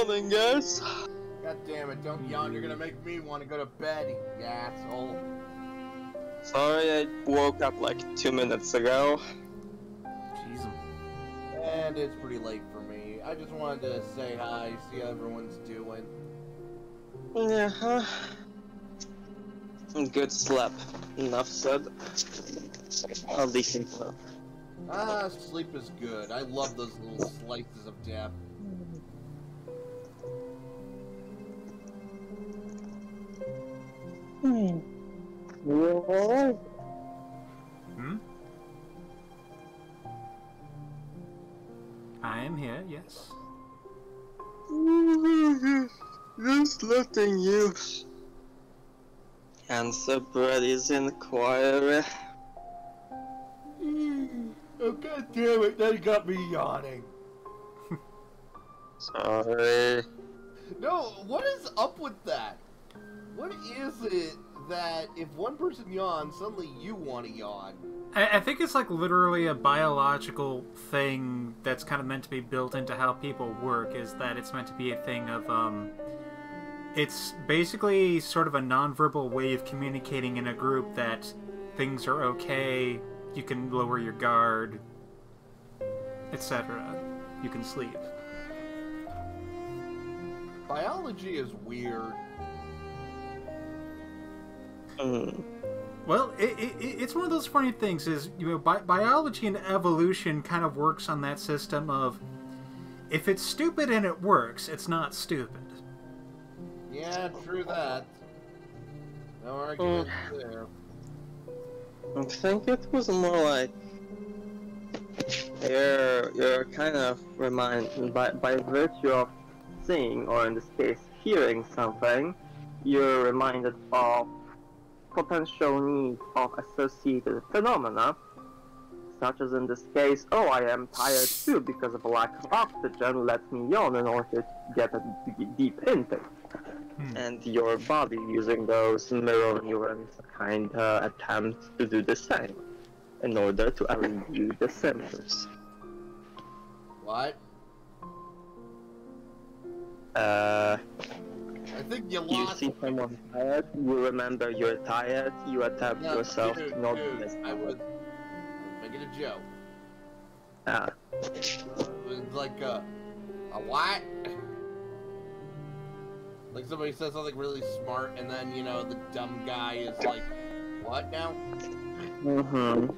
morning, guys. God damn it, don't yawn, you're gonna make me want to go to bed, you asshole. Sorry, I woke up like 2 minutes ago. Jeez. And it's pretty late for me. I just wanted to say hi, see how everyone's doing. Yeah, huh? Good sleep. Enough said. A decent sleep. Ah, sleep is good. I love those little slices of death. You alright? Hmm? I am here, yes. Just letting you. Cancer bread is inquiry. Oh, god damn it, that got me yawning. Sorry. No, what is up with that? What is it that if one person yawns, suddenly you want to yawn? I think it's like literally a biological thing that's kind of meant to be built into how people work, is that it's meant to be a thing of, it's basically sort of a nonverbal way of communicating in a group that things are okay, you can lower your guard, etc. You can sleep. Biology is weird. Well, it's one of those funny things, is, you know, biology and evolution kind of works on that system of, if it's stupid and it works, it's not stupid. Yeah, true that. No argument there. I think it was more like you're kind of reminded by virtue of seeing, or in this case hearing something, you're reminded of potential needs of associated phenomena, such as in this case, oh, I am tired too because of a lack of oxygen, let me yawn in order to get a deep intake. And your body, using those mirror neurons, kinda attempts to do the same in order to alleviate the symptoms. What? I think you You lost. see someone tired, you remember you're tired, you attempt No, yourself dude, to not dude, miss. I was making a joke. Ah. It was like a what? Like somebody says something really smart, and then, you know, the dumb guy is like, what now? Mm-hmm.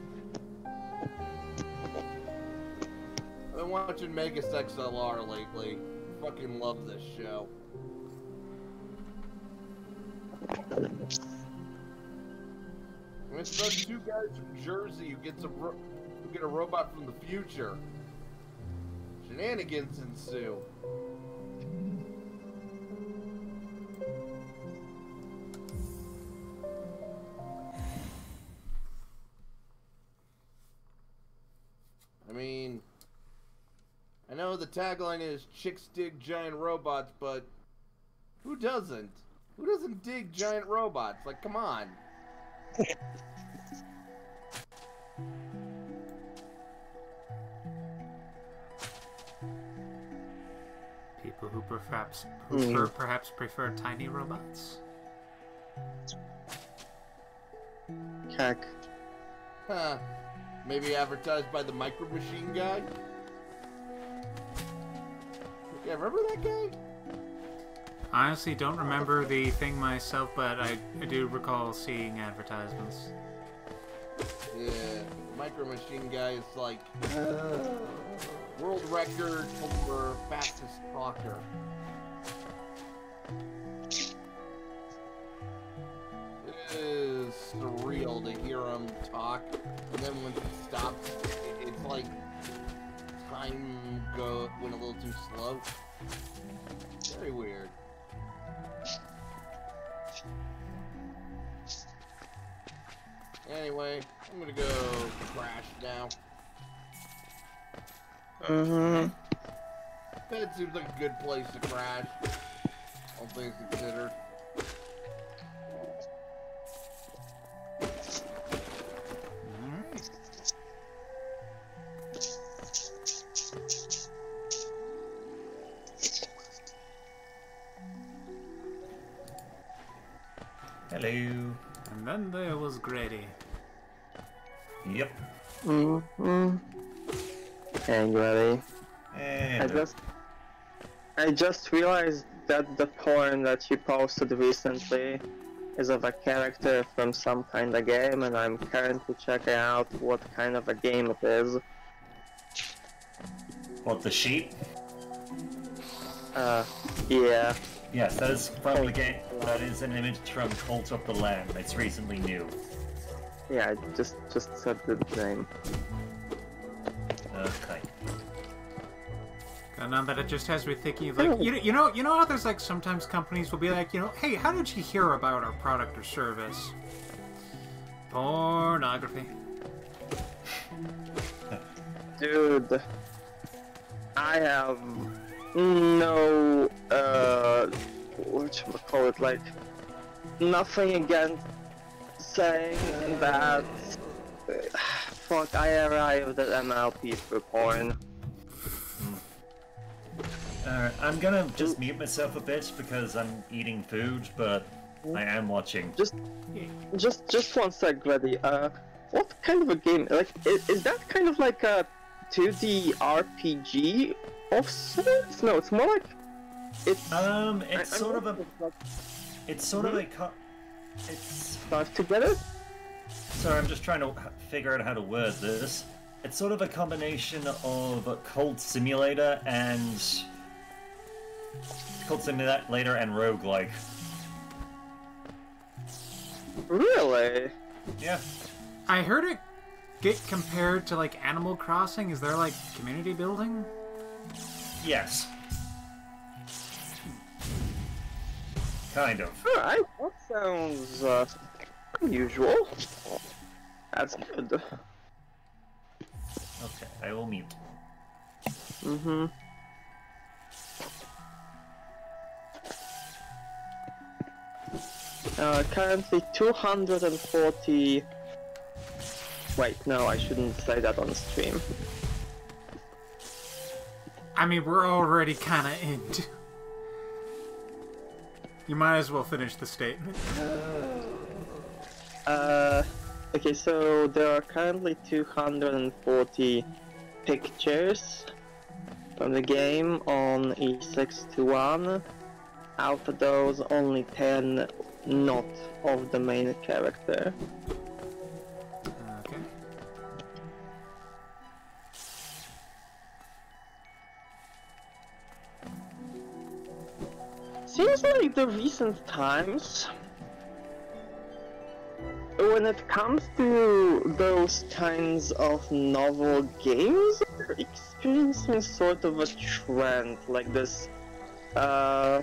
I've been watching Megas XLR lately. Fucking love this show. And it's about two guys from Jersey who get a robot from the future. Shenanigans ensue. I mean, I know the tagline is "Chicks dig giant robots," but who doesn't? Who doesn't dig giant robots? Like, come on. People who perhaps prefer tiny robots. Heck. Huh. Maybe advertised by the Micro Machine guy? Yeah, remember that guy? Honestly, don't remember the thing myself, but I do recall seeing advertisements. Yeah, the Micro Machine guy is like world record for fastest talker. It is surreal to hear him talk, and then when he stops, it's like time went a little too slow. Very weird. Anyway, I'm gonna go crash now. Bed seems like a good place to crash, all things considered. Hello. And then there was Grady. Yep. Hey, Grady. And I just realized that the porn that you posted recently is of a character from some kind of game, and I'm currently checking out what kind of a game it is. what, the sheep? Yeah. Yes, that is from the game. That is an image from Cult of the Lamb. It's recently new. Yeah, I just said the name. Okay. And now that it just has me thinking, like, you know how there's like sometimes companies will be like, hey, how did you hear about our product or service? Pornography. Dude, I have no, whatchamacallit, like, nothing against saying that, fuck, I arrived at MLP for porn. Alright, I'm gonna just mute myself a bit because I'm eating food, but I am watching. Just one sec, Grady. What kind of a game? Like, is that kind of like a 2D RPG of sorts? No, it's more like it's. It's sort of a. It's sort of a. It's. Start together. Sorry, I'm just trying to figure out how to word this. It's sort of a combination of Cult Simulator and. Cult Simulator and roguelike. Really? Yeah. I heard it get compared to like Animal Crossing. Is there like community building? Yes. Kind of. Alright, that sounds unusual. That's good. Okay, I will mute. Mm-hmm. Currently 240... Wait, no, I shouldn't say that on stream. I mean, we're already kind of into. You might as well finish the statement. Okay, so there are currently 240 pictures from the game on E621. Out of those, only 10 not of the main character. Okay. Seems like the recent times, when it comes to those kinds of novel games, are experiencing sort of a trend, like this, a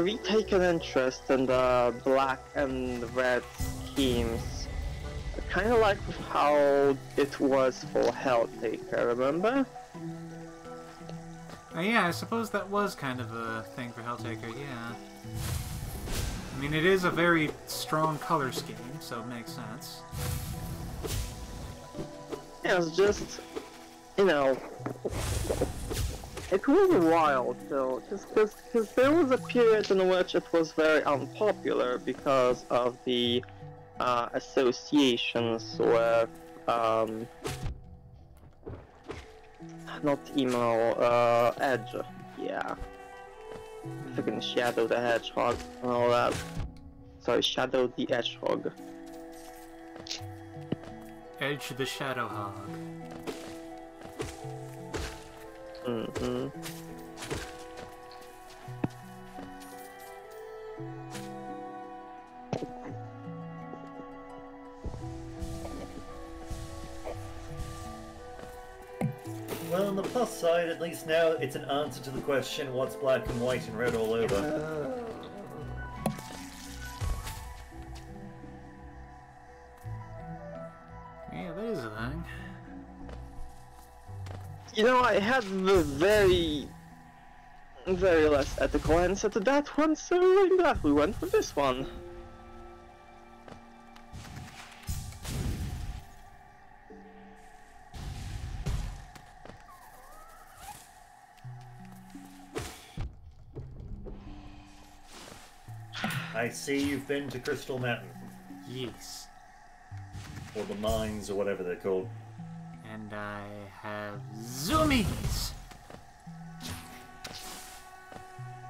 retaken interest in the black and red schemes. Kind of like how it was for Helltaker, remember? Yeah, I suppose that was kind of a thing for Helltaker, yeah. I mean, it is a very strong color scheme, so it makes sense. Yeah, it's just, you know, it was a while till, because there was a period in which it was very unpopular because of the associations with, not emo, Edge, yeah. Freaking Shadow the Hedgehog and all that. Sorry, Shadow the Hedgehog. Edge the Shadow Hog. Mm-hmm. Well, on the plus side, at least now it's an answer to the question, what's black and white and red all over? Yeah, that is a thing. You know, I had the very less ethical answer to that one, so I'm glad we went for this one. I see you've been to Crystal Mountain. Yes. Or the mines, or whatever they're called. And I have zoomies!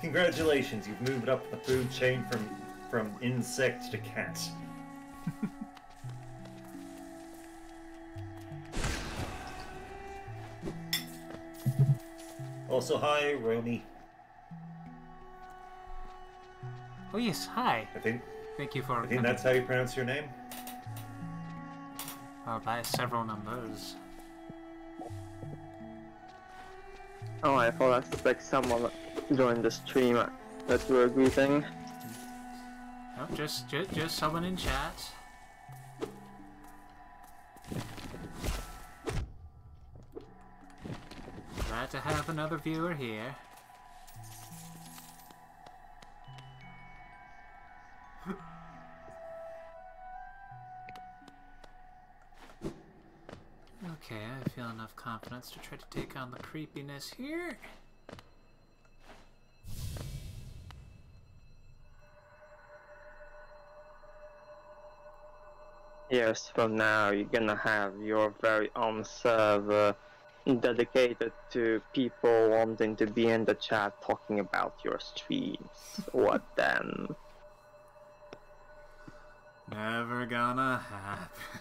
Congratulations, you've moved up the food chain from insect to cat. Also, hi, Romy. Oh yes, hi. I Thank you for think that's how you pronounce your name? by several numbers. Oh, I thought that's like someone joined the stream that you were greeting. Oh, just someone in chat. Glad to have another viewer here. Okay, I feel enough confidence to try to take on the creepiness here. Years from now, you're gonna have your very own server dedicated to people wanting to be in the chat talking about your streams. What then? Never gonna happen.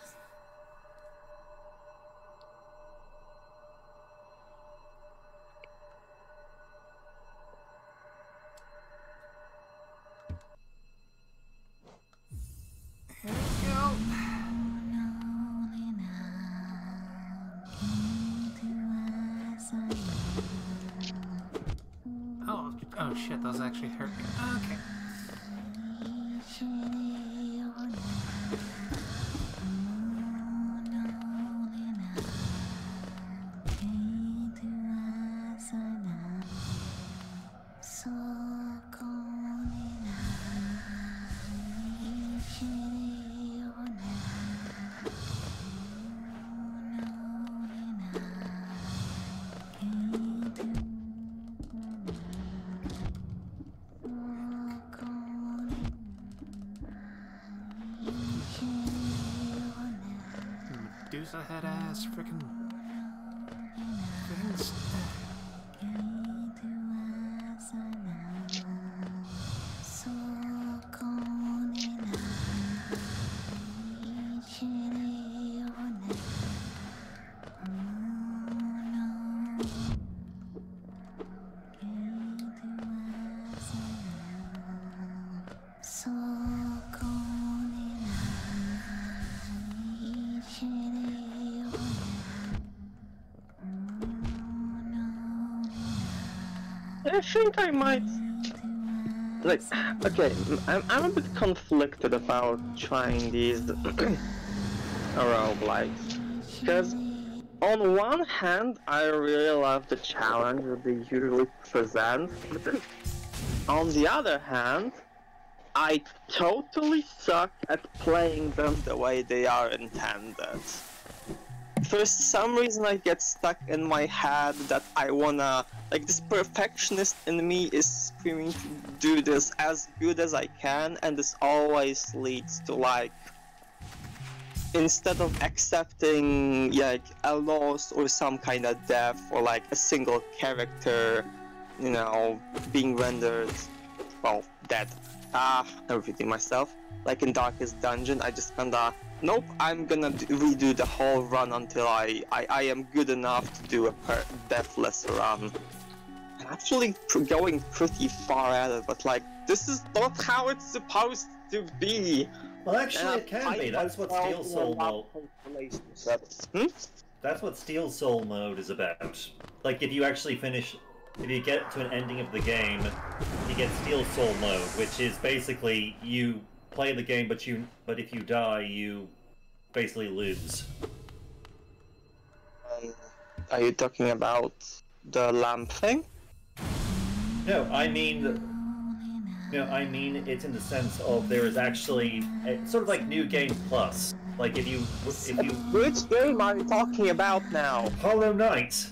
Here we go. Oh shit, those actually hurt me. Okay. Medusa head ass frickin' things. I think I might... Like, okay, I'm a bit conflicted about trying these roguelikes. Because on one hand, I really love the challenge that they usually present. On the other hand, I totally suck at playing them the way they are intended. For some reason I get stuck in my head that I wanna, like, this perfectionist in me is screaming to do this as good as I can, and this always leads to, like, instead of accepting like a loss or some kind of death or like a single character, you know, being rendered, well, dead. I'm repeating myself. Like in Darkest Dungeon, I just kinda, nope, I'm gonna redo the whole run until I am good enough to do a deathless run. I'm actually going pretty far at it, but like, this is not how it's supposed to be. Well, actually, it can be. That's what Steel Soul mode. That's what Steel Soul mode is about. Like, if you actually finish, if you get to an ending of the game, you get Steel Soul mode, which is basically you play the game, but if you die, you basically lose. Are you talking about the lamp thing? No, I mean it's in the sense of there is actually sort of like New Game Plus. Like if you Which game are you talking about now? Hollow Knight.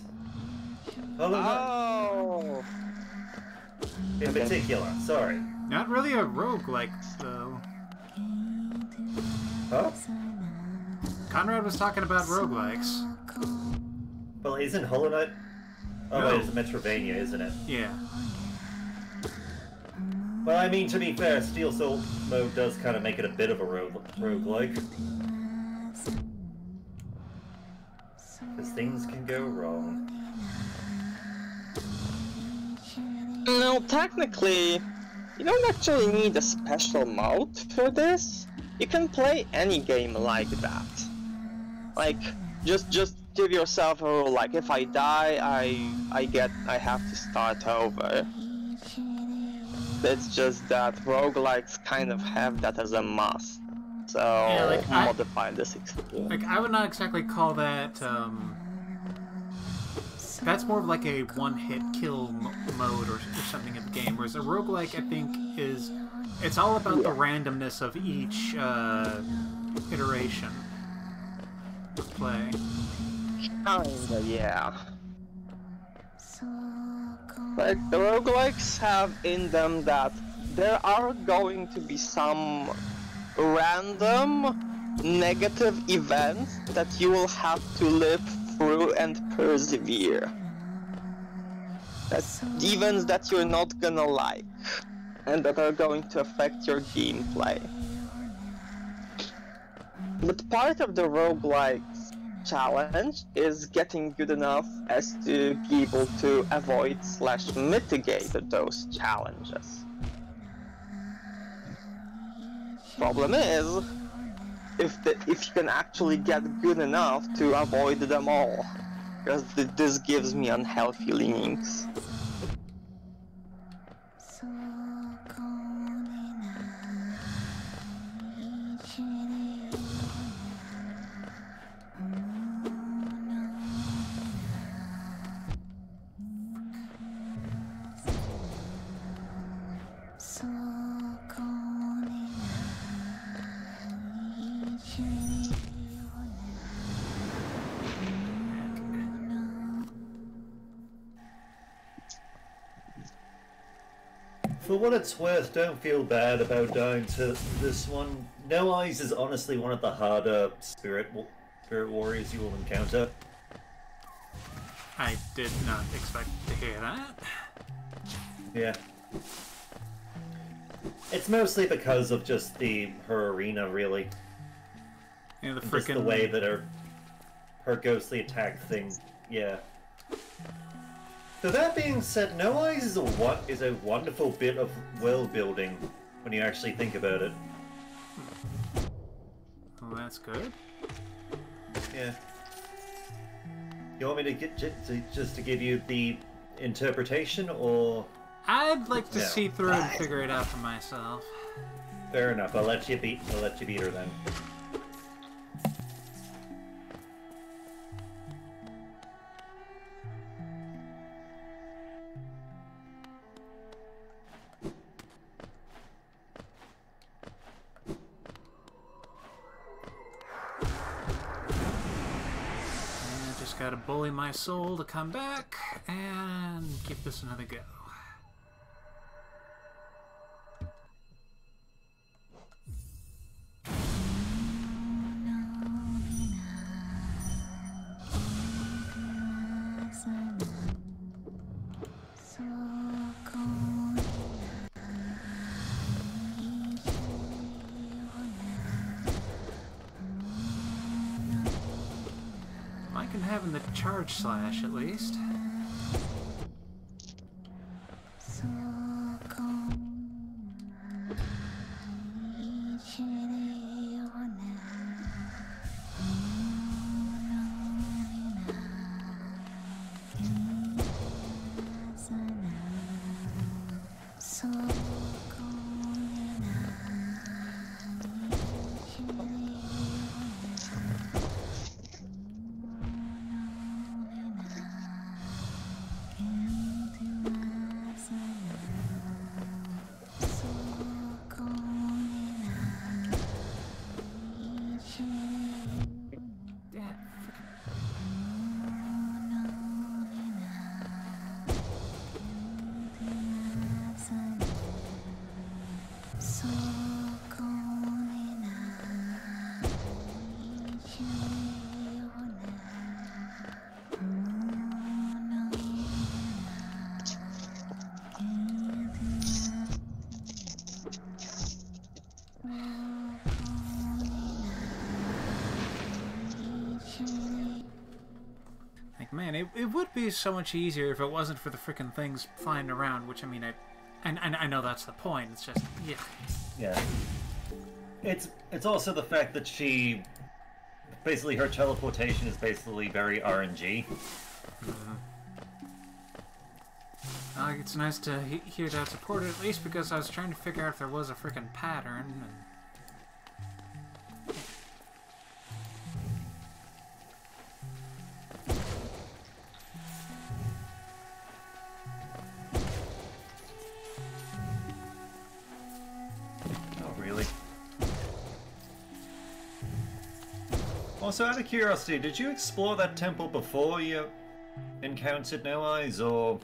Oh. In particular, sorry. Not really a roguelike, though. Huh? Conrad was talking about roguelikes. Well, isn't Hollow Knight... Oh, No. wait, it's a Metrovania, isn't it? Yeah. Well, I mean, to be fair, Steel Soul mode does kind of make it a bit of a roguelike. Because things can go wrong. No, technically, you don't actually need a special mode for this. You can play any game like that. Like, just give yourself a rule, like, if I die, I have to start over. It's just that roguelikes kind of have that as a must. So, Yeah, like, modify this experience. Like, I would not exactly call that, that's more of like a one-hit kill mode or something in the game, whereas a roguelike, I think, is... It's all about the randomness of each, iteration of play. Kinda, yeah. Like, the roguelikes have in them that there are going to be some random negative events that you will have to live through and persevere. That's events that you're not gonna like, and that are going to affect your gameplay. But part of the roguelike's challenge is getting good enough as to be able to avoid / mitigate those challenges. Problem is, if you can actually get good enough to avoid them all, because this gives me unhealthy leanings. For what it's worth, don't feel bad about dying to this one. No Eyes is honestly one of the harder spirit warriors you will encounter. I did not expect to hear that. Yeah. It's mostly because of just her arena, really. Yeah, the And just the frickin' way that her ghostly attack thing, yeah. So that being said, No Eyes is a wonderful bit of world building when you actually think about it. Well, that's good. Yeah. You want me to just to give you the interpretation, or? I'd like to No. see through and figure it out for myself. Fair enough. I'll let you beat her then. Gotta bully my soul to come back and give this another go. Having the charge slash at least. Man, it would be so much easier if it wasn't for the frickin' things flying around, which, I mean, I know that's the point, it's just, yeah. Yeah. It's also the fact that she... Basically, her teleportation is basically very RNG. It's nice to hear that supported, at least because I was trying to figure out if there was a frickin' pattern, and... Also, out of curiosity, did you explore that temple before you encountered No Eyes, or...?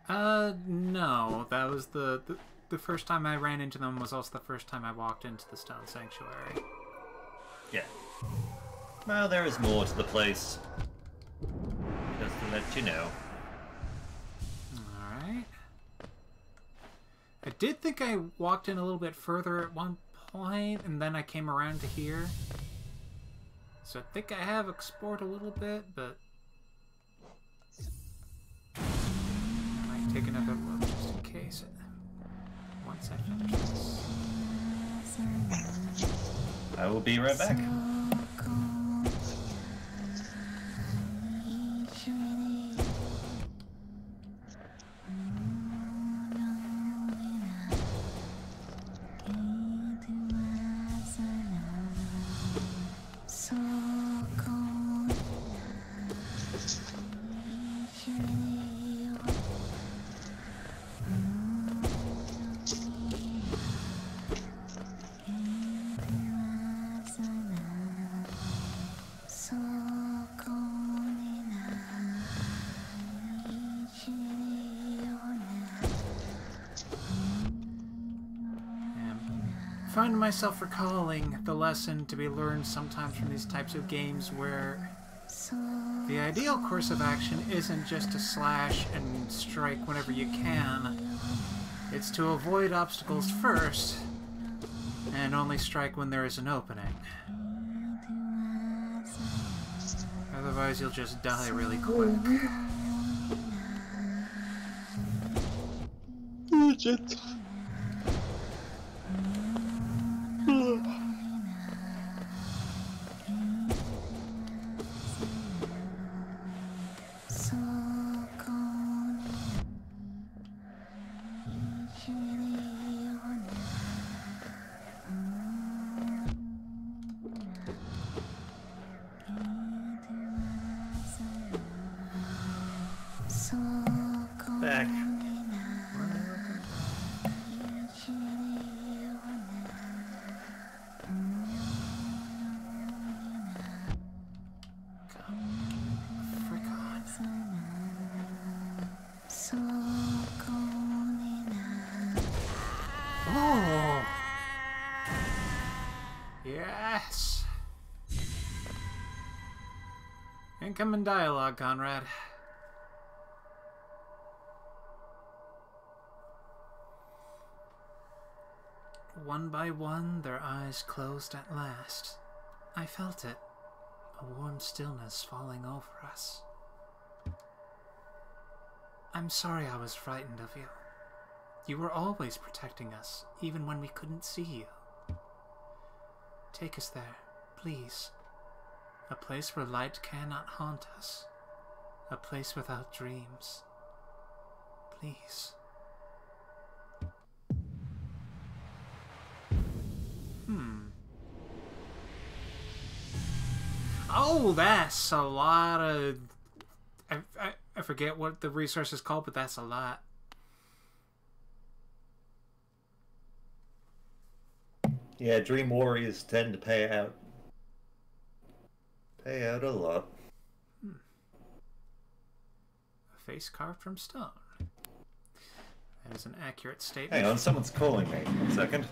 No. That was the first time I ran into them was also the first time I walked into the Stone Sanctuary. Yeah. Well, there is more to the place. Just to let you know. Alright. I did think I walked in a little bit further at one point, and then I came around to here. So I think I have explored a little bit, but I might take another look just in case. Once I finish this. I will be right back. I find myself recalling the lesson to be learned sometimes from these types of games where the ideal course of action isn't just to slash and strike whenever you can. It's to avoid obstacles first and only strike when there is an opening. Otherwise you'll just die really quick. Legit. Back. Oh! Yes! Incoming dialogue, Conrad. One by one, their eyes closed at last. I felt it, a warm stillness falling over us. I'm sorry I was frightened of you. You were always protecting us, even when we couldn't see you. Take us there, please. A place where light cannot haunt us. A place without dreams. Please. Oh, that's a lot of... I forget what the resource is called, but that's a lot. Yeah, Dream Warriors tend to pay out a lot. A face carved from stone. That is an accurate statement. Hang on, someone's calling me. 1 second.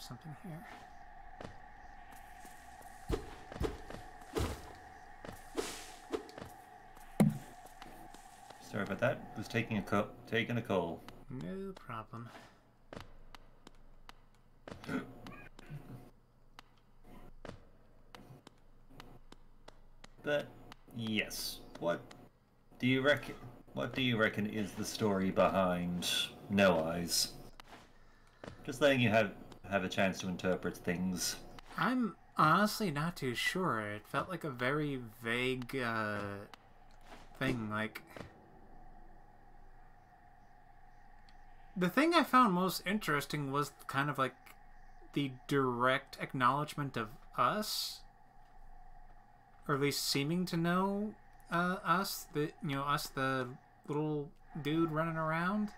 something here. Sorry about that. Was taking a call. No problem. But yes, what do you reckon? What do you reckon is the story behind No Eyes? Just letting you have a chance to interpret things. I'm honestly not too sure. It felt like a very vague thing. Like, the thing I found most interesting was kind of like the direct acknowledgement of us, or at least seeming to know us. Us, the little dude running around.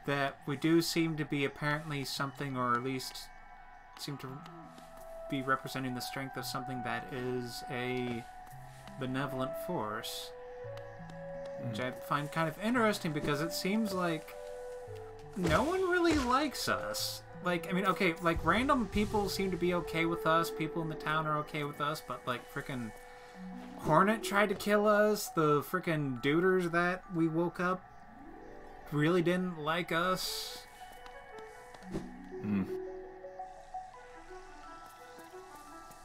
That we do seem to be apparently something, or at least seem to be representing the strength of something that is a benevolent force. Which I find kind of interesting because it seems like no one really likes us. Like, I mean, okay, like random people seem to be okay with us, people in the town are okay with us, but like frickin' Hornet tried to kill us, the frickin' duders that we woke up really didn't like us.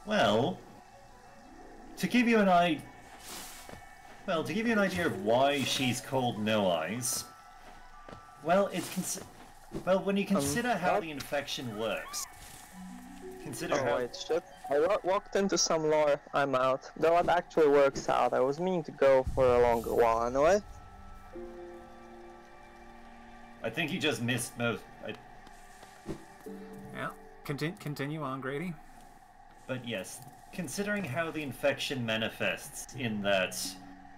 Well, to give you an idea of why she's called No Eyes, well, when you consider how the infection works, consider how... wait, shit. I walked into some lore. I'm out. Though it actually works out. I was meaning to go for a longer while anyway. I think you just missed most... Yeah, continue on, Grady. But yes, considering how the infection manifests in that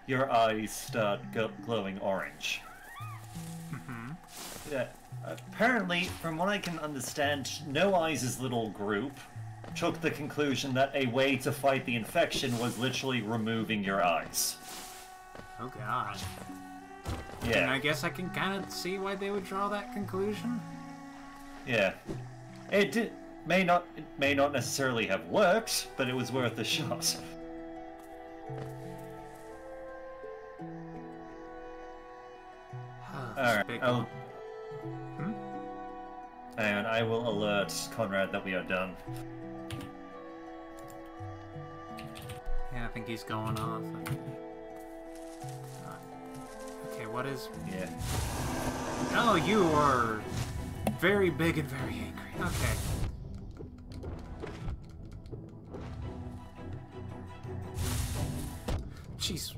your eyes start glowing orange. Apparently, from what I can understand, No Eyes' little group took the conclusion that a way to fight the infection was literally removing your eyes. Oh god. Yeah. And I guess I can kind of see why they would draw that conclusion. Yeah. It may not necessarily have worked, but it was worth a shot. Alright, and I will alert Conrad that we are done. Yeah, I think he's going off. Okay, what is... Yeah. Oh, you are very big and very angry. Okay. Jeez.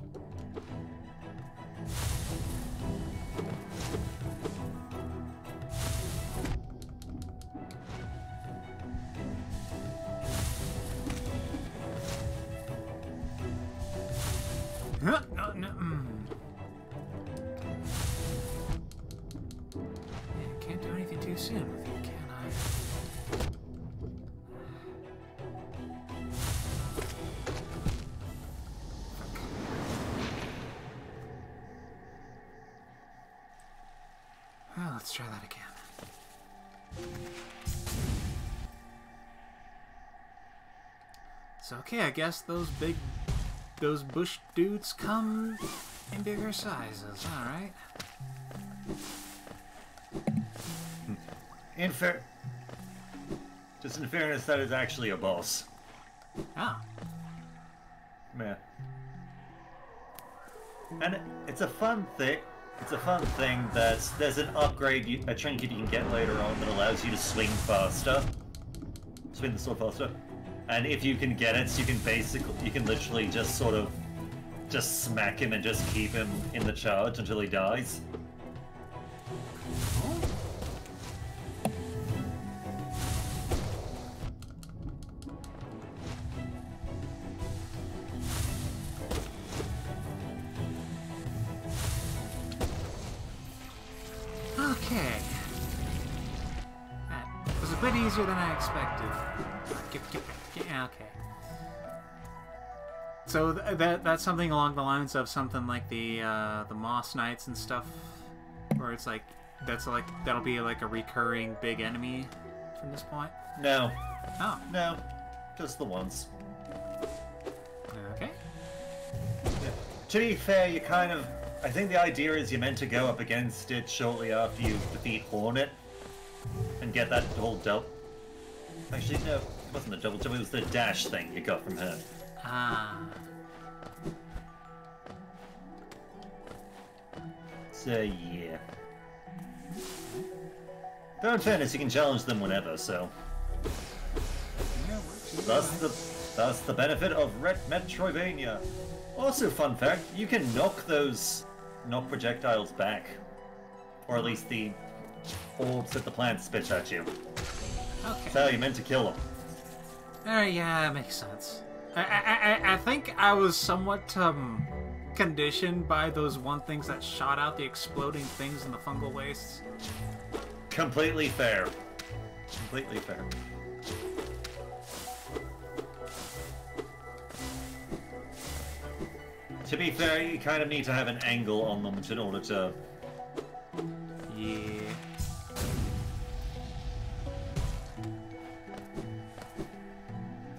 No. Can't do anything too soon with you, can I? Well, let's try that again. So, okay, I guess those bush dudes come in bigger sizes, alright. In fairness, that is actually a boss. Ah. Yeah. And it's a fun thing. It's a fun thing that there's an upgrade, a trinket you can get later on that allows you to swing faster. Swing the sword faster. And if you can get it, you can literally just sort of just smack him and just keep him in the charge until he dies. Okay. That was a bit easier than I expected. Yeah, okay. So that's something along the lines of something like the Moss Knights and stuff, where it's like that'll be like a recurring big enemy from this point? No. Oh. No. Just the once. Okay. Yeah. To be fair, you kind of... I think the idea is you're meant to go up against it shortly after you defeat Hornet and get that whole double... Actually, no, it wasn't the double jump, it was the dash thing you got from her. Ah. So, yeah. Though in fairness, you can challenge them whenever, so... That's the benefit of Red Metroidvania. Also, fun fact, you can knock projectiles back. Or at least the orbs that the plants spit at you. Okay. That's how you're meant to kill them. Yeah, makes sense. I think I was somewhat conditioned by those one things that shot out the exploding things in the fungal wastes. Completely fair. Completely fair. To be fair, you kind of need to have an angle on them in order to... Yeah.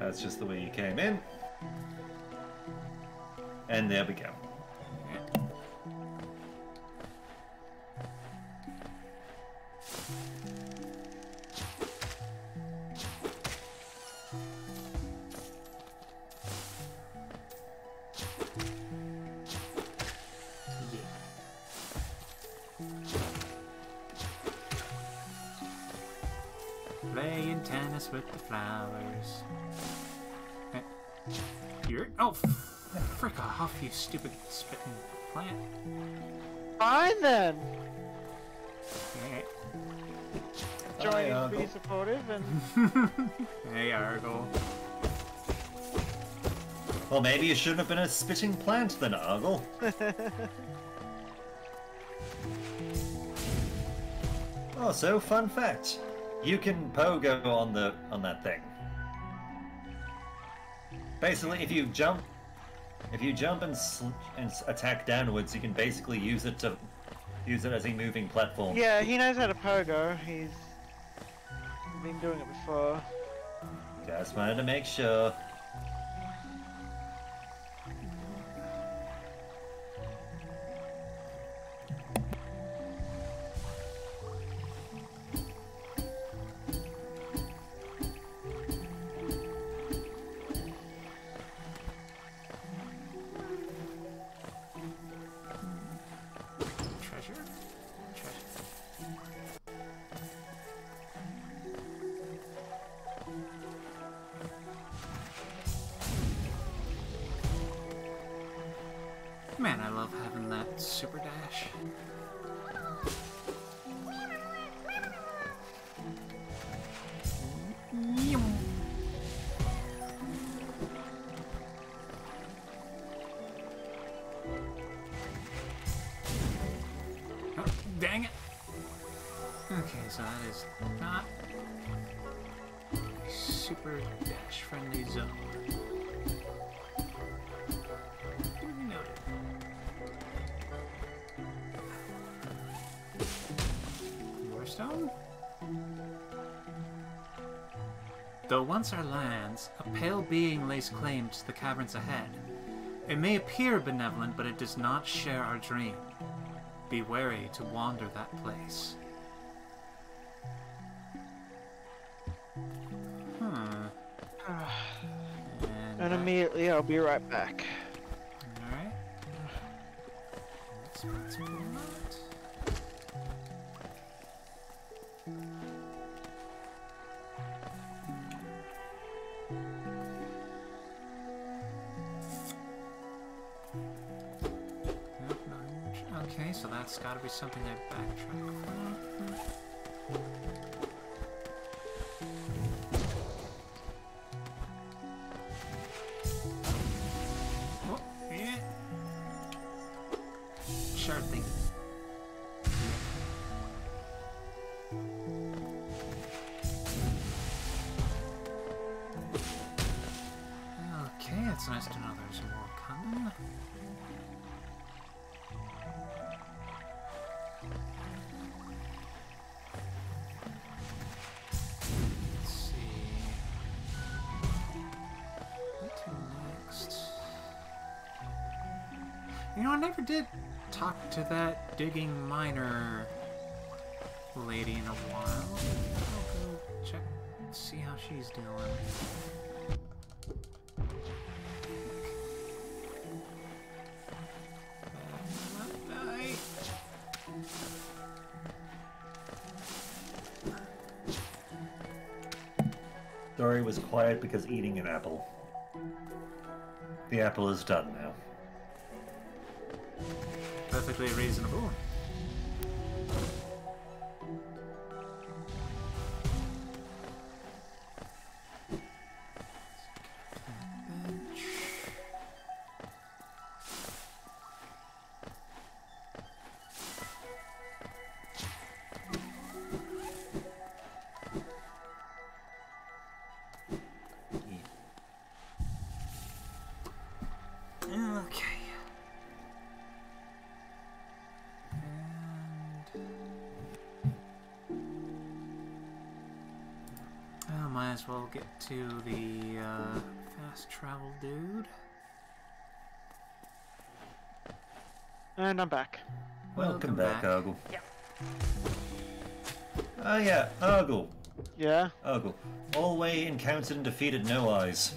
That's just the way you came in. And there we go. Playing tennis with the flowers. You're... Oh, frick off, you stupid spitting plant. Fine then. Okay. Joining Hi, to be supportive and Hey, Argo. Well, maybe you shouldn't have been a spitting plant then, Argle. Also, fun fact. You can pogo on that thing. Basically, if you jump and attack downwards, you can basically use it as a moving platform. yeah, he knows how to pogo. He's been doing it before. Just wanted to make sure. Treasure? Treasure. Man, I love having that super dash. Oh, dang it! Okay, so that is not super dash friendly zone. Noted. More stone? Though once our lands, a pale being lays claim to the caverns ahead. It may appear benevolent, but it does not share our dream. Be wary to wander that place. And immediately I'll be right back. Alright. Let's pull that. Nope, not much. Okay, so that's gotta be something I backtrack from. Oh, yeah. Sure thing. Okay, it's nice to know there's more coming. You know, I never did talk to that digging miner lady in a while. I'll go check, see how she's doing. Dory was quiet because eating an apple. The apple is done now. Perfectly reasonable. Okay. And might as well get to the fast travel dude. And I'm back. Welcome back, Argle. Yeah. Oh yeah, Argle. Yeah? Argle. Alway encountered and defeated No Eyes.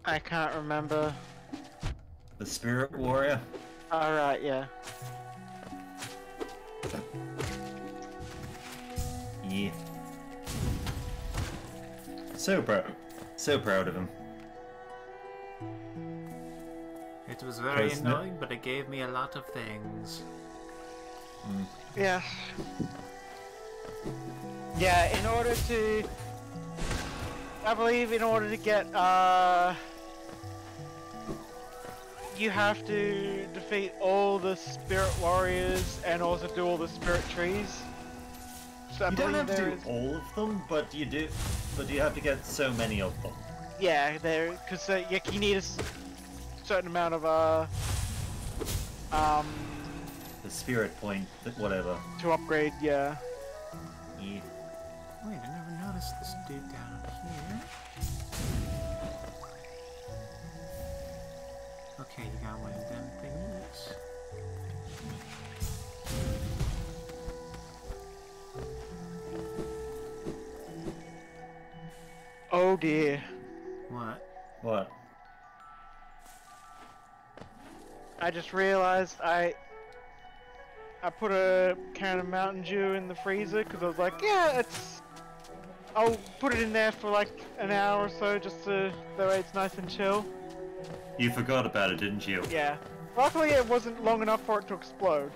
I can't remember. The Spirit Warrior. Alright, yeah. Yeah. So proud. So proud of him. It was very annoying, but it gave me a lot of things. Yeah. Yeah, in order to... I believe in order to get, you have to defeat all the spirit warriors and also do all the spirit trees. So You don't have to do all of them, but you do. But you have to get so many of them. Yeah, there, because you need a certain amount of The spirit point, whatever. to upgrade. Yeah. Yeah. Wait, I never noticed this dude down here. Okay, you got one of them things. Oh dear. What? What? I just realized I put a can of Mountain Dew in the freezer because I was like, yeah, I'll put it in there for like an hour or so just so that way it's nice and chill. You forgot about it, didn't you? Yeah. Luckily it wasn't long enough for it to explode.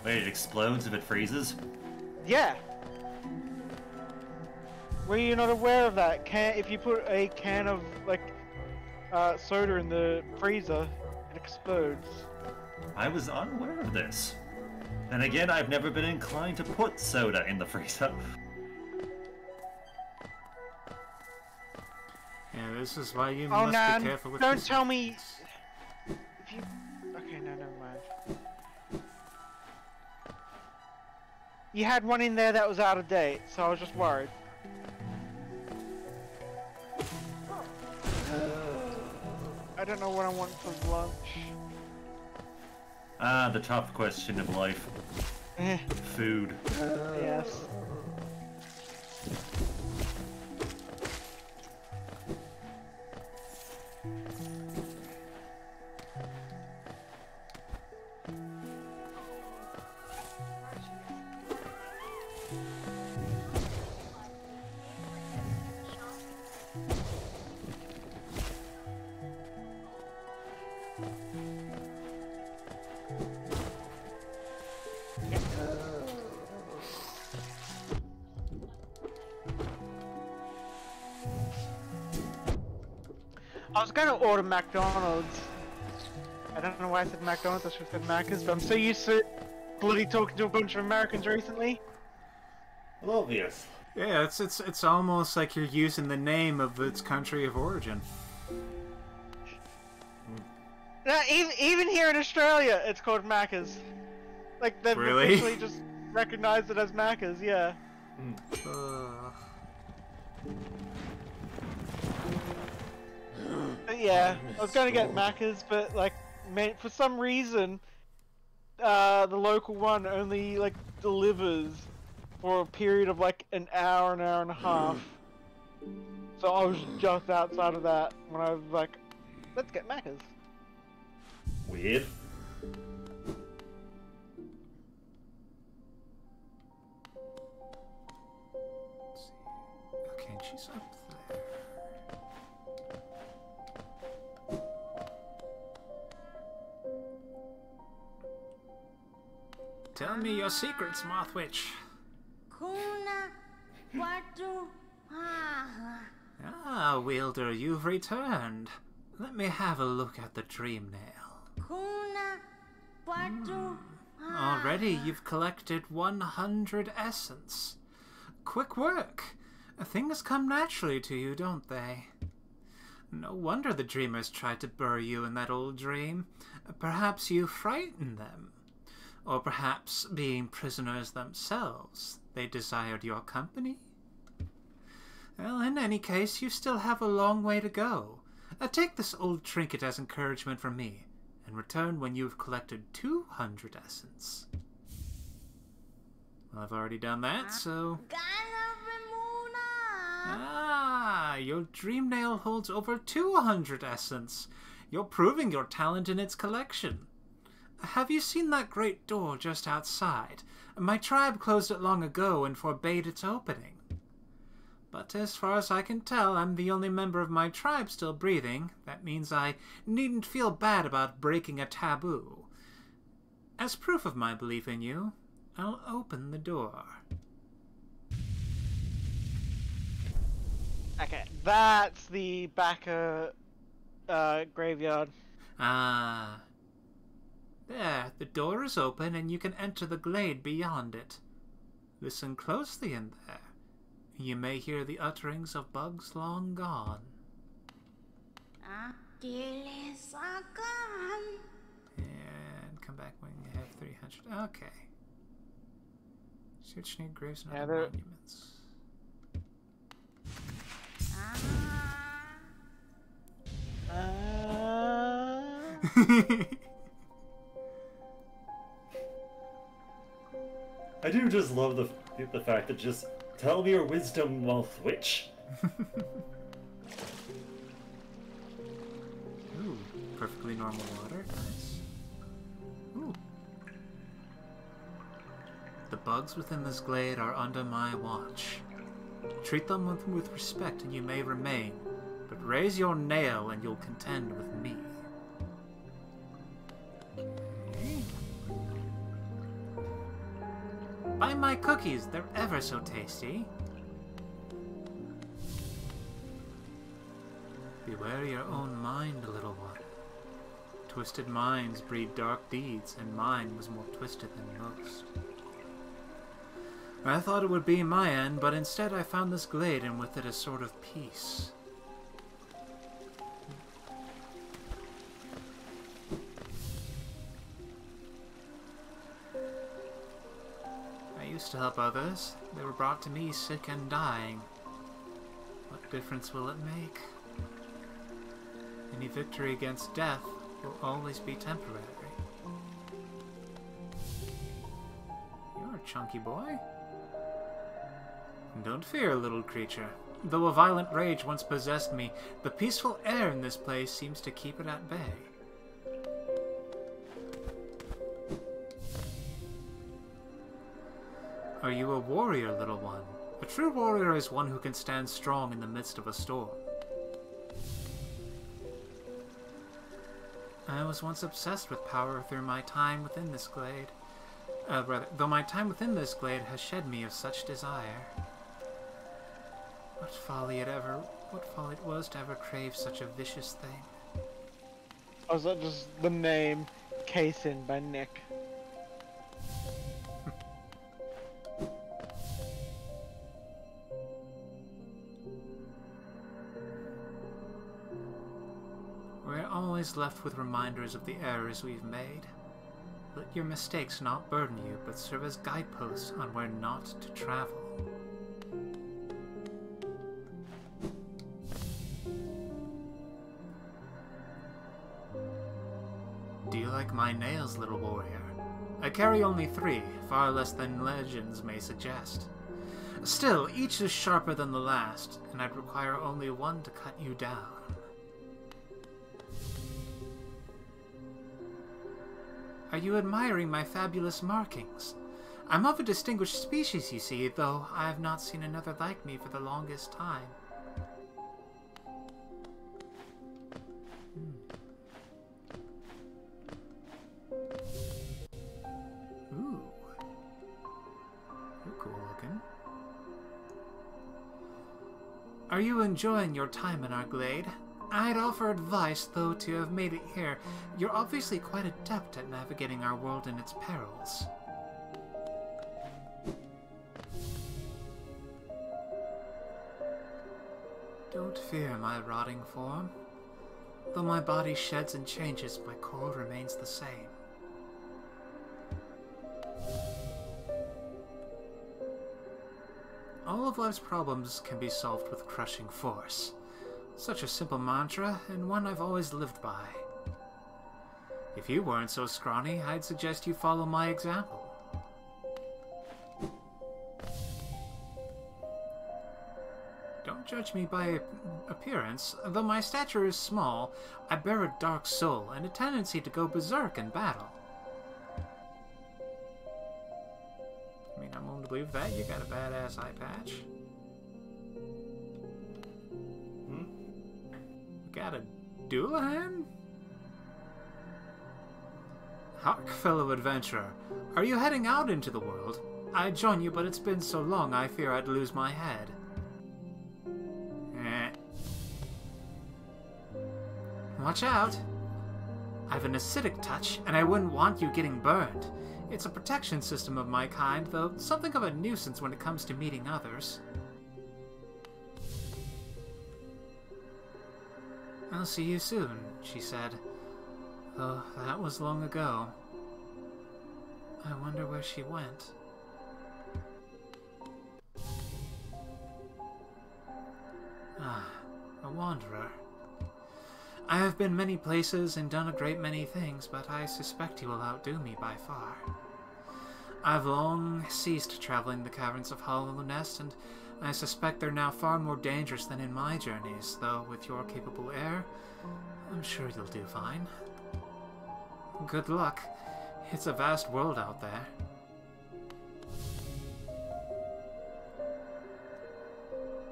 Wait, it explodes if it freezes? Yeah. Were you not aware of that? If you put a can of like soda in the freezer, it explodes. I was unaware of this. And again, I've never been inclined to put soda in the freezer. Yeah, this is why you Oh must no! be careful with Don't this. tell me. If you... Okay, no, never mind. You had one in there that was out of date, so I was just worried. I don't know what I want for lunch. Ah, the tough question of life. Food. Yes. I was gonna order McDonald's. I don't know why I said McDonald's, I should have said Macca's, but I'm so used to bloody talking to a bunch of Americans recently. Well, obvious. Yeah, it's almost like you're using the name of its country of origin. Now, even here in Australia, it's called Macca's. Like, they've Really? officially just recognized it as Macca's, yeah. I was gonna get Macca's, but like, for some reason, the local one only like delivers for a period of like an hour and a half. So I was just outside of that when I was like, let's get Macca's. Weird. Okay, and she's up there. Tell me your secrets, Moth Witch. Ah, Wielder, you've returned. Let me have a look at the dream nail. Already you've collected 100 essence. Quick work. Things come naturally to you, don't they? No wonder the dreamers tried to bury you in that old dream. Perhaps you frightened them. Or perhaps, being prisoners themselves, they desired your company? Well, in any case, you still have a long way to go. Take this old trinket as encouragement from me, and return when you've collected 200 essence. Well, I've already done that, so... Ah, your dream nail holds over 200 essence. You're proving your talent in its collection. Have you seen that great door just outside? My tribe closed it long ago and forbade its opening. But as far as I can tell, I'm the only member of my tribe still breathing. That means I needn't feel bad about breaking a taboo. As proof of my belief in you, I'll open the door. Okay, that's the Baka graveyard. Ah. There, the door is open and you can enter the glade beyond it. Listen closely in there. You may hear the utterings of bugs long gone. And come back when you have 300. Okay. Search near graves and other monuments. I do just love the fact that just tell me your wisdom, Moth Witch. Ooh, perfectly normal water. Nice. Ooh. The bugs within this glade are under my watch. Treat them with respect and you may remain, but raise your nail and you'll contend with me. Okay. Buy my cookies, they're ever so tasty. Beware your own mind, little one. Twisted minds breed dark deeds, and mine was more twisted than most. I thought it would be my end, but instead I found this glade and with it a sort of peace. I used to help others. They were brought to me sick and dying. What difference will it make? Any victory against death will always be temporary. You're a chunky boy. Don't fear, little creature. Though a violent rage once possessed me, the peaceful air in this place seems to keep it at bay. Are you a warrior, little one? A true warrior is one who can stand strong in the midst of a storm. I was once obsessed with power through my time within this glade. Though my time within this glade has shed me of such desire. What folly it was to ever crave such a vicious thing. Oh, is that just the name Kaisin by Nick? We're always left with reminders of the errors we've made. Let your mistakes not burden you, but serve as guideposts on where not to travel. like my nails, little warrior. I carry only 3, far less than legends may suggest. Still, each is sharper than the last, and I'd require only 1 to cut you down. Are you admiring my fabulous markings? I'm of a distinguished species, you see, though I have not seen another like me for the longest time. Ooh. You're cool looking. Are you enjoying your time in our glade? I'd offer advice, though, to have made it here. You're obviously quite adept at navigating our world and its perils. Don't fear my rotting form. Though my body sheds and changes, my core remains the same. All of life's problems can be solved with crushing force. Such a simple mantra, and one I've always lived by. If you weren't so scrawny, I'd suggest you follow my example. Don't judge me by appearance. Though my stature is small, I bear a dark soul and a tendency to go berserk in battle. I mean, I'm willing to believe that. You got a badass eye patch. Got a Doulahan? Hark, fellow adventurer. Are you heading out into the world? I'd join you, but it's been so long I fear I'd lose my head. Watch out! I've an acidic touch, and I wouldn't want you getting burned. It's a protection system of my kind, though something of a nuisance when it comes to meeting others. I'll see you soon, she said. Though that was long ago. I wonder where she went. Ah, a wanderer. I have been many places and done a great many things, but I suspect you will outdo me by far. I've long ceased traveling the caverns of Hollow Nest, and I suspect they're now far more dangerous than in my journeys, though with your capable air, I'm sure you'll do fine. Good luck. It's a vast world out there.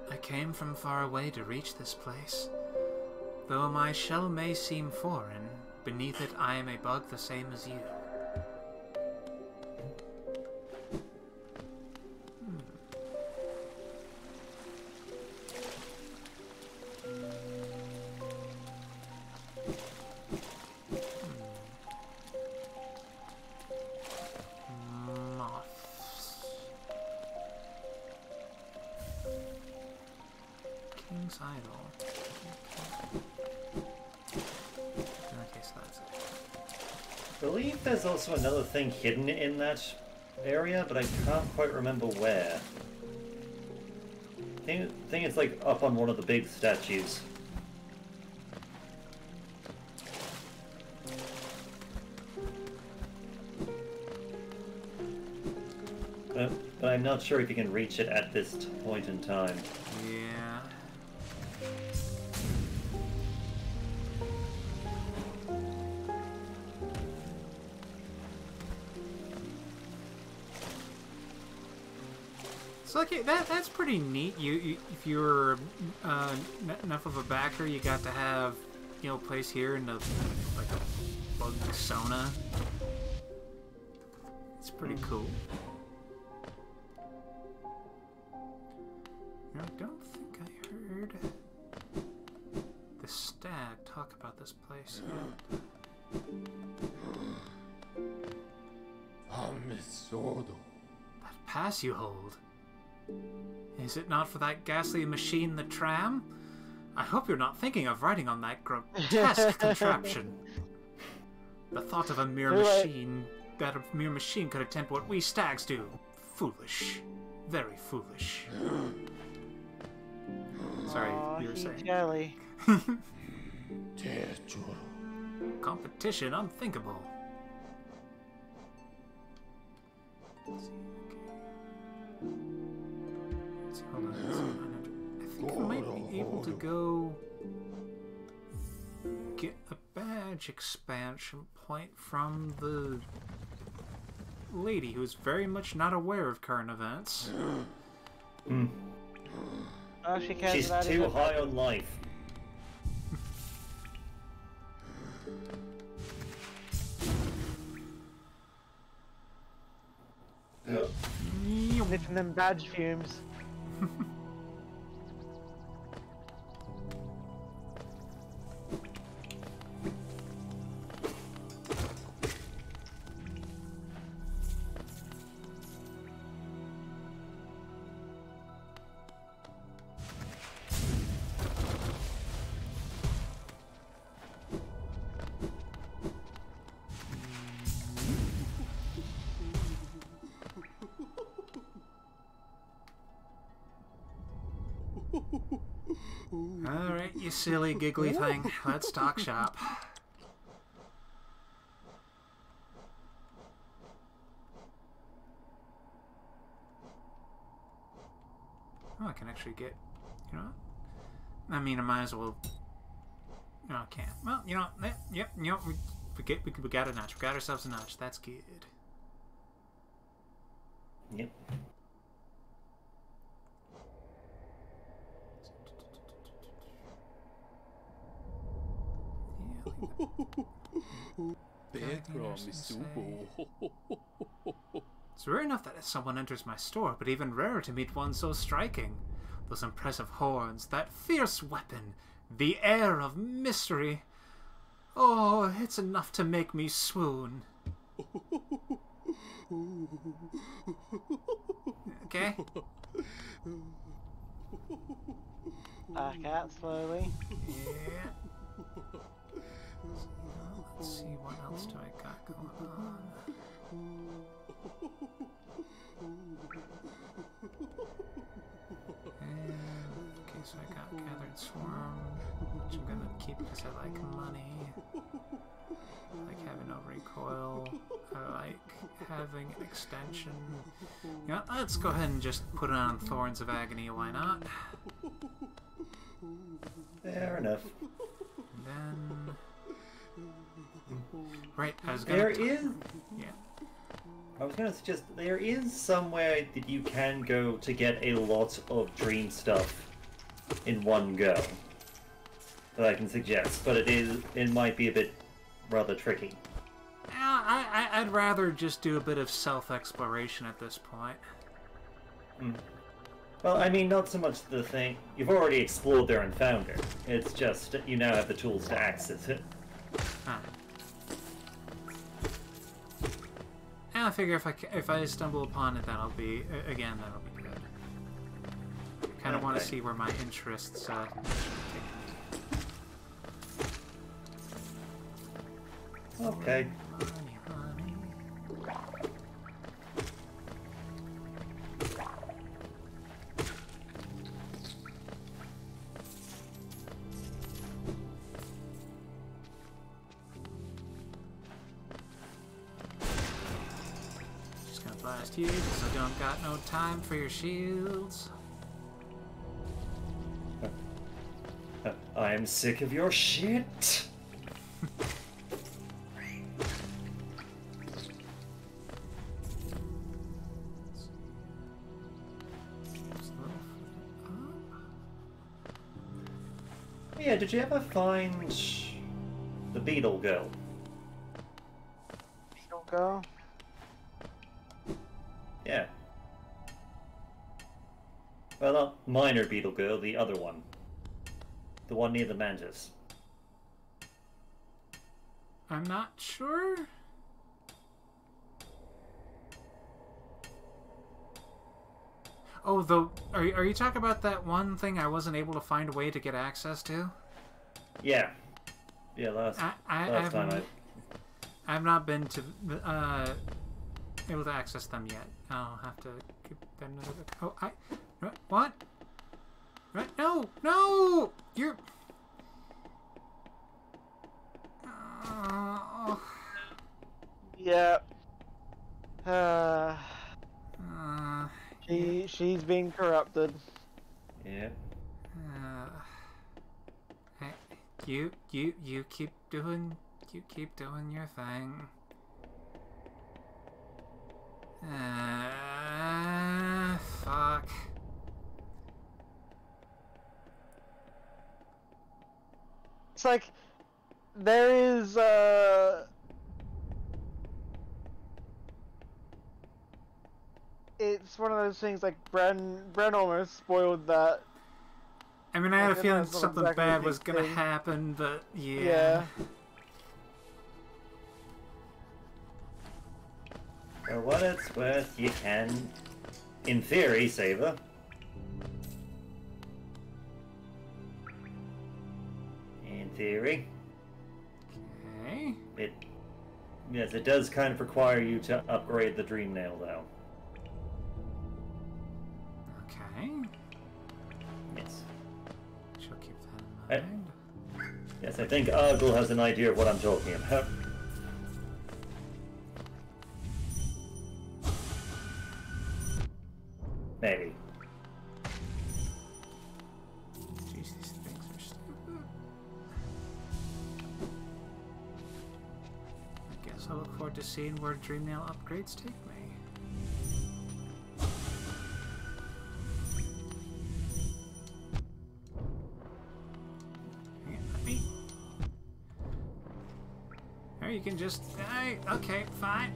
I came from far away to reach this place. Though my shell may seem foreign, beneath it I am a bug the same as you. Moths. King's Idol. Okay, so that's it. I believe there's also another thing hidden in that area, but I can't quite remember where. I think it's like up on one of the big statues. But I'm not sure if you can reach it at this point in time. Yeah. So okay, that's pretty neat. If you're enough of a backer, you got to have, you know, a place here in the like a bug sauna. It's pretty cool. I don't think I heard the stag talk about this place yet. That pass you hold. Is it not for that ghastly machine, the tram? I hope you're not thinking of riding on that grotesque contraption. The thought of a mere machine could attempt what we stags do. Foolish. Very foolish. Sorry, you were saying. Jelly. Competition unthinkable. Let's see, okay. Let's see, hold on. Let's see, 900. I think I might be able to go get a badge expansion point from the lady who's very much not aware of current events. All she cares She's about is too her high on life. sniffing them badge fumes. Alright, you silly giggly thing. Let's talk shop. Oh, I can actually get... You know what? I mean, I might as well... No, I can't. Well, you know, yep, you know, we got a notch. We got ourselves a notch. That's good. Yep. It's rare enough that someone enters my store, but even rarer to meet one so striking. Those impressive horns, that fierce weapon, the air of mystery. Oh, it's enough to make me swoon. Okay? Back out slowly. Yeah. Let's see, what else do I got going on? Okay, so I got Gathered Swarm, which I'm gonna keep because I like money. I like having no recoil. I like having an extension. You know, let's go ahead and just put it on Thorns of Agony, why not? Fair enough. And then... Right, I was gonna... There is... Yeah. I was gonna suggest there is somewhere that you can go to get a lot of dream stuff in one go. That I can suggest, but it might be a bit rather tricky. I'd rather just do a bit of self-exploration at this point. Well, I mean, not so much the thing. You've already explored there and found her. It's just you now have the tools to access it. Huh. And I figure if I stumble upon it, that'll be good. Kind of want to see where my interests take me. Okay. Just gonna blast you because I don't got no time for your shields. I am sick of your shit. Yeah, did you ever find the Beetle Girl? Beetle Girl? Yeah. Well, not minor Beetle Girl, the other one. The one near the mantis. I'm not sure. Oh, are you talking about that one thing I wasn't able to find a way to get access to? Yeah. Yeah, last time I've not been to able to access them yet. I'll have to give them another. Oh, what? No! You're. Yeah. She's been corrupted. Yeah. Hey, you keep doing your thing. Fuck. It's like there is it's one of those things like Bren almost spoiled that. I mean, I had a feeling that's not something exactly a bad big was gonna thing. happen, but yeah. Yeah. For what it's worth, you can, in theory, save her. In theory. Okay. Yes, it does kind of require you to upgrade the Dream Nail, though. Okay. Yes. She'll keep that in mind. Yes, I think Argle has an idea of what I'm talking about. Maybe. Jeez, these things are stupid. I guess I look forward to seeing where Dreamnail upgrades take me. Hang on, let me. Or you can just. Okay, fine.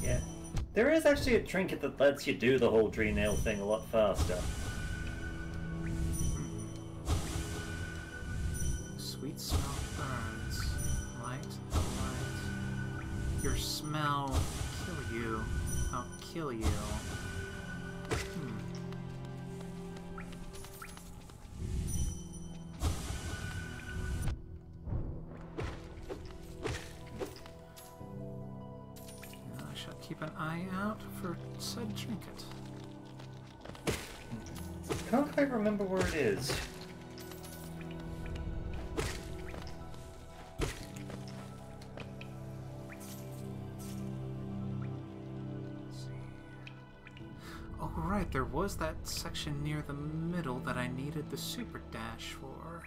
Yeah. There is actually a trinket that lets you do the whole Dream Nail thing a lot faster. Sweet smell burns. Light, light. Your smell kill you. I'll kill you. I shall keep an eye out for said trinket. Can't quite remember where it is. Oh right, there was that section near the middle that I needed the super dash for.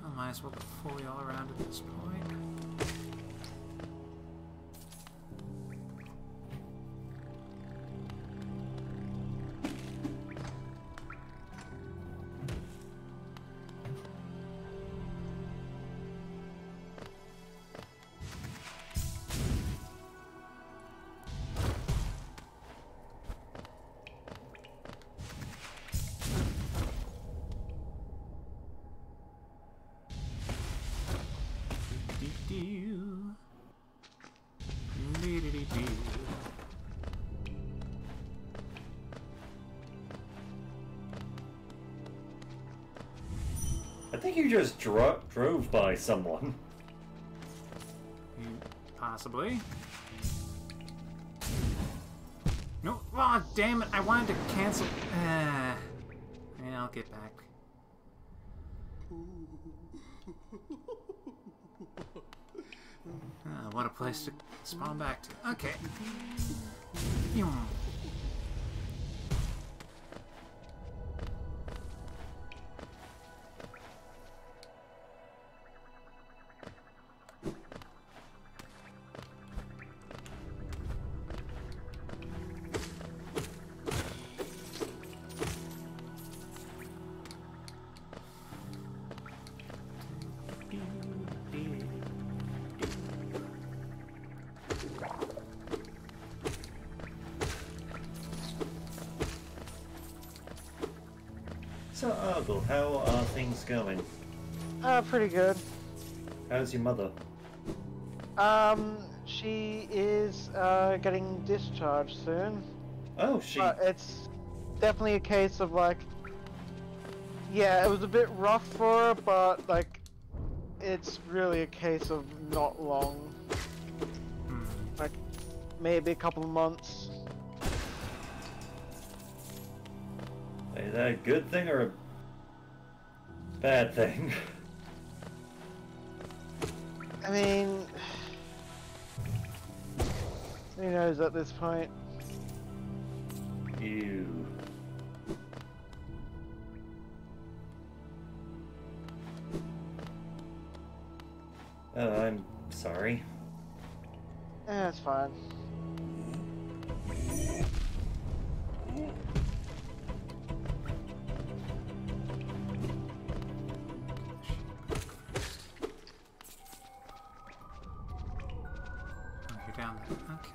I might as well go fully all around at this point. I think you just drove by someone. Possibly. No, oh, damn it! I wanted to cancel. Yeah, I'll get back. What a place to spawn back to. Okay. So, Argle, how are things going? Pretty good. How's your mother? She is getting discharged soon. Oh, she... It's definitely a case of like, yeah, it was a bit rough for her, but like, it's really a case of not long. Like, maybe a couple of months. Is that a good thing or a bad thing? I mean, who knows at this point? Ew. Oh, I'm sorry. That's fine. Oh, you're down there. Okay.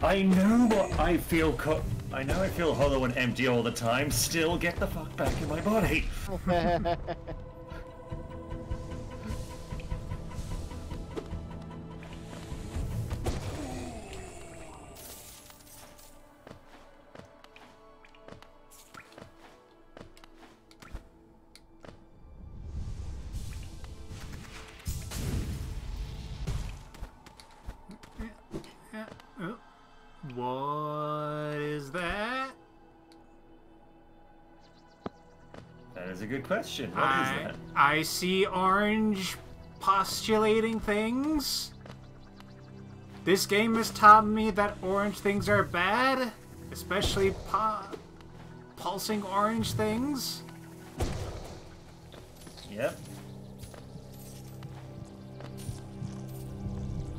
I know what I feel. I know I feel hollow and empty all the time. Still, get the fuck back in my body. Oh. What is that? That is a good question. What is that? I see orange postulating things. This game has taught me that orange things are bad, especially pulsing orange things. Yep.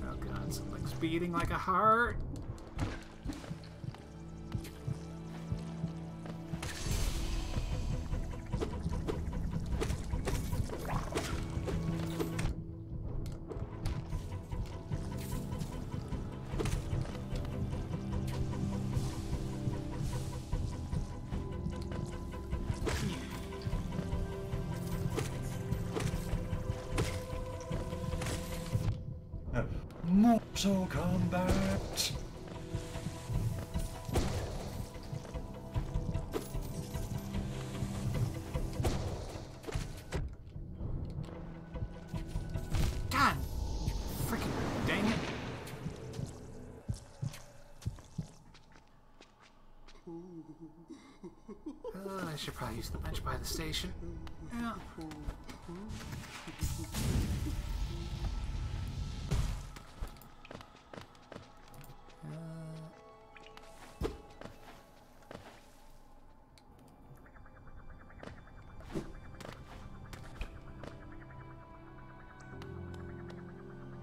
Oh god, something's beating like a heart. Mortal Kombat. God, freaking dang it! I should probably use the bench by the station. Yeah.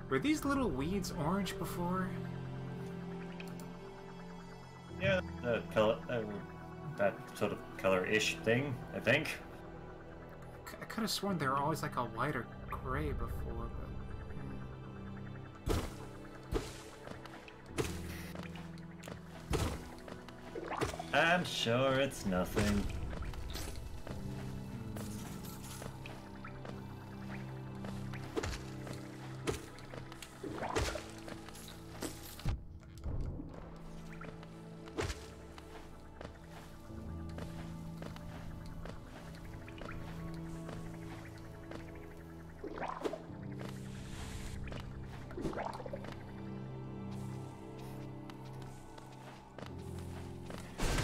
Were these little weeds orange before? Yeah, color, that sort of color-ish thing, I think. I could have sworn they were always like a white or gray before, but... I'm sure it's nothing.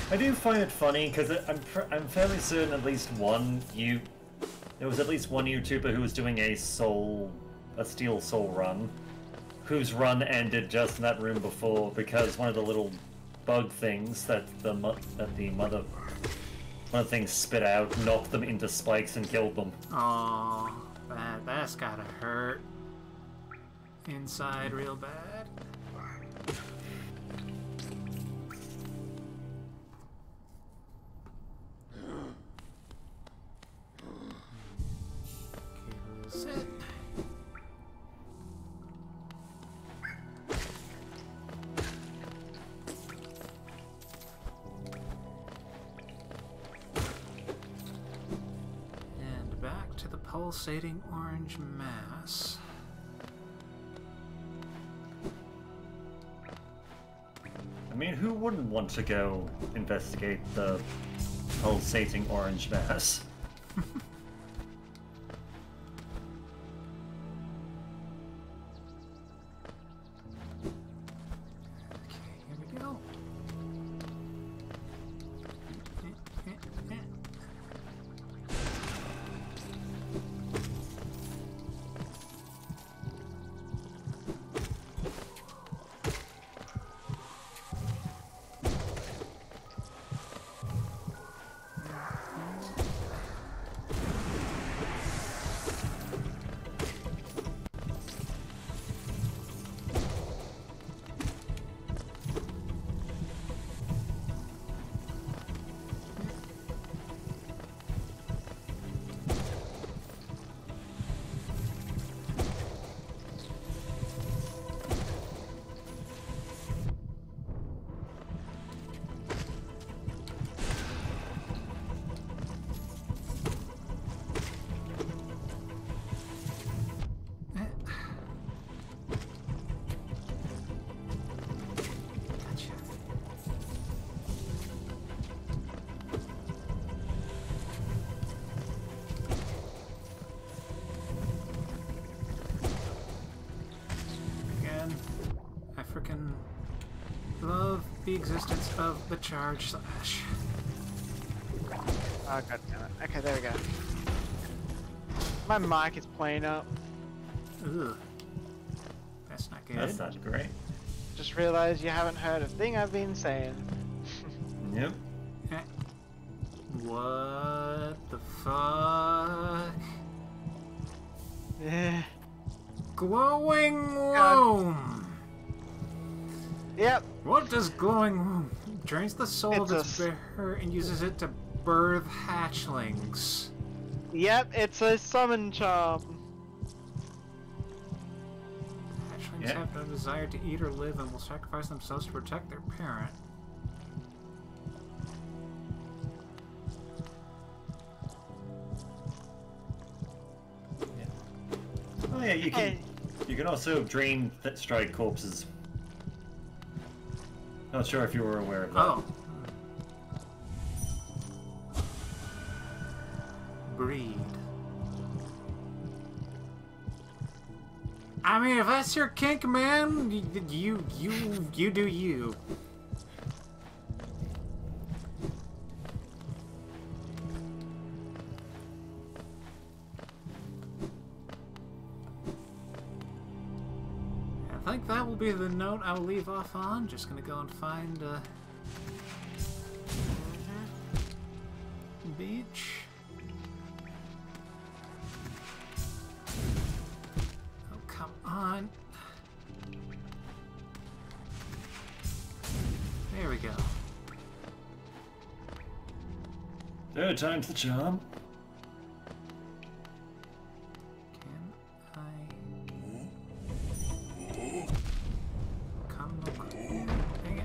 I do find it funny because I'm fairly certain at least there was at least one YouTuber who was doing a Steel Soul run, whose run ended just in that room before because one of the little bug things that one of the things spit out knocked them into spikes and killed them. Aww, that's gotta hurt. Inside real bad. Sit. And back to the pulsating orange mass. I mean, who wouldn't want to go investigate the pulsating orange mass? love the existence of the charge slash. Oh, god damn it. Okay, there we go. My mic is playing up. Ugh. That's not good. That's not great. Just realized you haven't heard a thing I've been saying. Yep. Eh. What the fuck? Yeah. Glowing womb! Yep. What does glowing womb? Drains the soul of It's its bearer and uses it to birth hatchlings. Yep, it's a summon charm. Hatchlings have no desire to eat or live and will sacrifice themselves to protect their parent. Oh yeah, you can. You can also drain strike corpses. Not sure if you were aware of that. Oh. Breed. I mean, if that's your kink, man, you do you. I think that will be the note I'll leave off on. Just gonna go and find beach. Oh, come on. There we go. Third time's the charm. Can I... Come look. Dang it.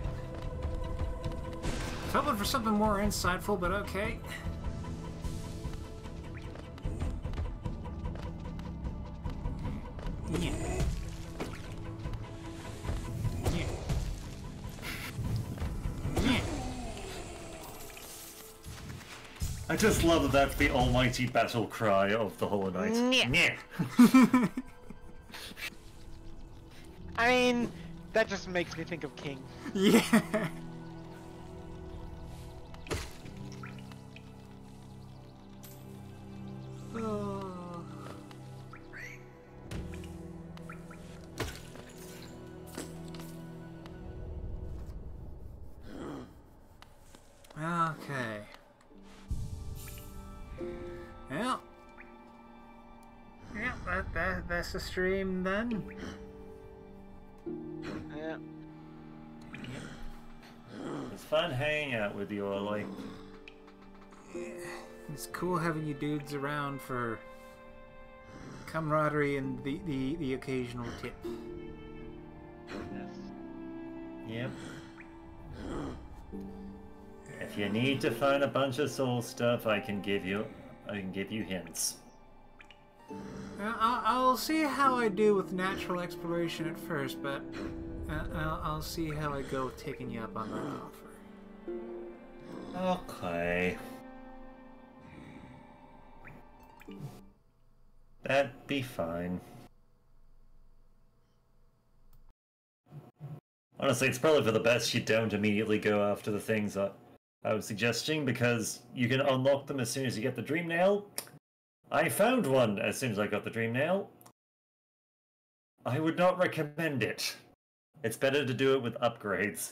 I was hoping for something more insightful, but okay. Yeah. Yeah. Yeah. I just love that that's the almighty battle cry of the Hollow Knight. Yeah. I mean, that just makes me think of King. Yeah. Oh. Okay. Well. Yeah, that's the stream then. Yeah. It's fun hanging out with you, Ollie. It's cool having you dudes around for camaraderie and the occasional tip. Yep. If you need to find a bunch of soul stuff, I can give you hints. I'll see how I do with natural exploration at first, but I'll see how I go with taking you up on that offer. Okay. That'd be fine. Honestly, it's probably for the best you don't immediately go after the things that I was suggesting, because you can unlock them as soon as you get the dream nail. I found one as soon as I got the dream nail. I would not recommend it. It's better to do it with upgrades.